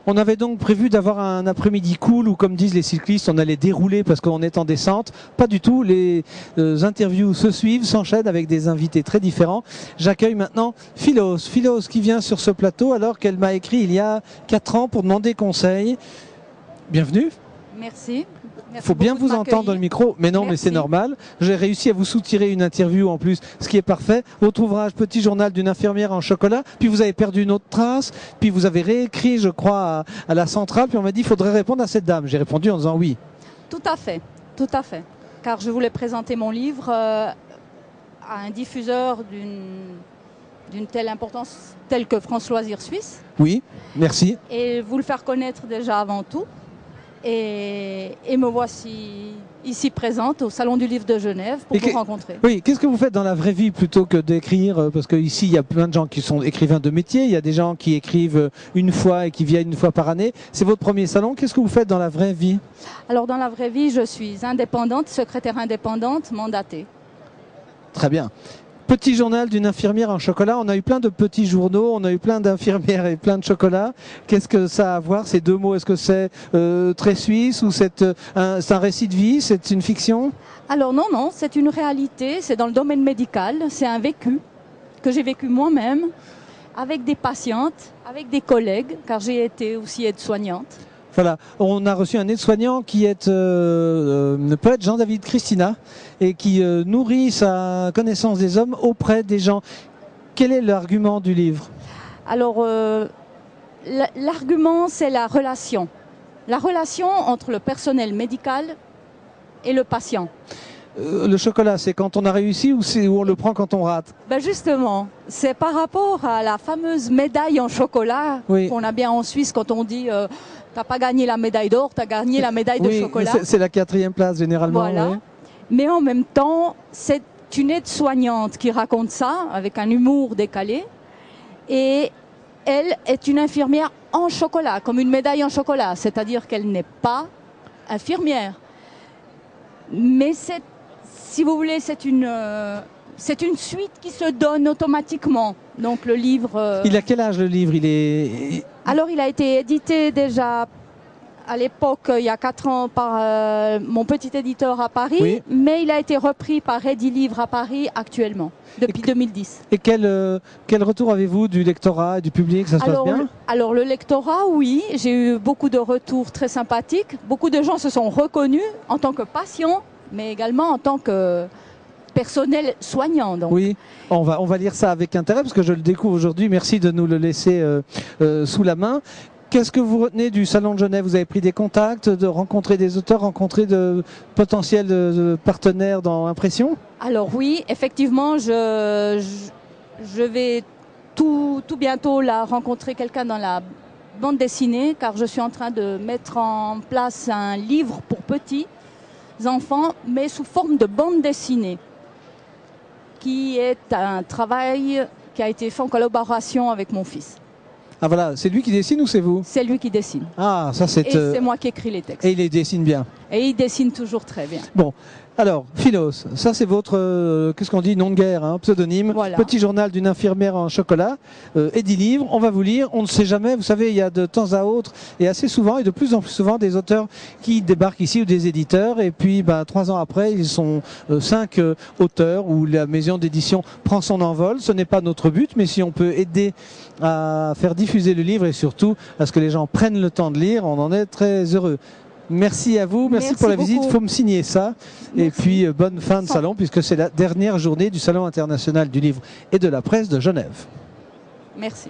On avait donc prévu d'avoir un après-midi cool où, comme disent les cyclistes, on allait dérouler parce qu'on est en descente. Pas du tout, les interviews se suivent, s'enchaînent avec des invités très différents. J'accueille maintenant Philos. Philos qui vient sur ce plateau alors qu'elle m'a écrit il y a 4 ans pour demander conseil. Bienvenue. Merci. Il faut bien vous entendre dans le micro, mais non, Merci. mais c'est normal. J'ai réussi à vous soutirer une interview en plus, ce qui est parfait. Votre ouvrage Petit journal d'une infirmière en chocolat, puis vous avez perdu une autre trace, puis vous avez réécrit, je crois, à la centrale, puis on m'a dit qu'il faudrait répondre à cette dame. J'ai répondu en disant oui. Tout à fait, car je voulais présenter mon livre à un diffuseur d'une telle importance tel que France Loisirs Suisse. Oui, merci. Et vous le faire connaître déjà avant tout. Et me voici ici présente au Salon du Livre de Genève pour vous rencontrer. Oui, qu'est-ce que vous faites dans la vraie vie plutôt que d'écrire? Parce qu'ici, il y a plein de gens qui sont écrivains de métier, il y a des gens qui écrivent une fois et qui viennent une fois par année. C'est votre premier salon, qu'est-ce que vous faites dans la vraie vie? Alors dans la vraie vie, je suis indépendante, secrétaire indépendante, mandatée. Très bien. Petit journal d'une infirmière en chocolat. On a eu plein de petits journaux, on a eu plein d'infirmières et plein de chocolat. Qu'est-ce que ça a à voir, ces deux mots? Est-ce que c'est très suisse ou c'est un récit de vie? C'est une fiction? Alors non, c'est une réalité. C'est dans le domaine médical. C'est un vécu que j'ai vécu moi-même avec des patientes, avec des collègues, car j'ai été aussi aide-soignante. Voilà, on a reçu un aide-soignant qui est le poète Jean-David Christina et qui nourrit sa connaissance des hommes auprès des gens. Quel est l'argument du livre? Alors, l'argument, c'est la relation. La relation entre le personnel médical et le patient. Le chocolat, c'est quand on a réussi ou c'est où on le prend quand on rate? Ben justement, c'est par rapport à la fameuse médaille en chocolat qu'on a bien en Suisse quand on dit t'as pas gagné la médaille d'or, t'as gagné la médaille de chocolat. C'est la 4e place généralement. Voilà. Oui. Mais en même temps, c'est une aide-soignante qui raconte ça avec un humour décalé. Et elle est une infirmière en chocolat, comme une médaille en chocolat. C'est-à-dire qu'elle n'est pas infirmière. Mais si vous voulez, c'est une suite qui se donne automatiquement. Donc le livre... Il a quel âge le livre? Alors il a été édité déjà à l'époque, il y a 4 ans, par mon petit éditeur à Paris, mais il a été repris par Edilivre à Paris actuellement, depuis 2010. Et quel retour avez-vous du lectorat et du public? Ça se passe bien? Alors le lectorat, oui, j'ai eu beaucoup de retours très sympathiques. Beaucoup de gens se sont reconnus en tant que patients, mais également en tant que personnel soignant. Donc. Oui, on va lire ça avec intérêt parce que je le découvre aujourd'hui. Merci de nous le laisser sous la main. Qu'est-ce que vous retenez du Salon de Genève? Vous avez pris des contacts, de rencontrer des auteurs, rencontrer de potentiels partenaires dans l'impression? Alors oui, effectivement, je vais tout bientôt là, rencontrer quelqu'un dans la bande dessinée, car je suis en train de mettre en place un livre pour petits enfants, mais sous forme de bande dessinée, qui est un travail qui a été fait en collaboration avec mon fils. Ah voilà, c'est lui qui dessine ou c'est vous? C'est lui qui dessine. Ah, ça c'est... Et c'est moi qui écris les textes. Et il les dessine bien. Et il dessine toujours très bien. Bon, alors, Philos, ça c'est votre, qu'est-ce qu'on dit, nom de guerre, hein, pseudonyme, voilà. Petit journal d'une infirmière en chocolat, Edilivre, on va vous lire, on ne sait jamais, vous savez, il y a de temps à autre, et assez souvent, et de plus en plus souvent, des auteurs qui débarquent ici, ou des éditeurs, et puis 3 ans après, ils sont 5 auteurs, où la maison d'édition prend son envol. Ce n'est pas notre but, mais si on peut aider à faire diffuser le livre, et surtout à ce que les gens prennent le temps de lire, on en est très heureux. Merci à vous, merci pour la visite, il faut me signer ça. Merci. Et puis bonne fin de salon puisque c'est la dernière journée du Salon international du livre et de la presse de Genève. Merci.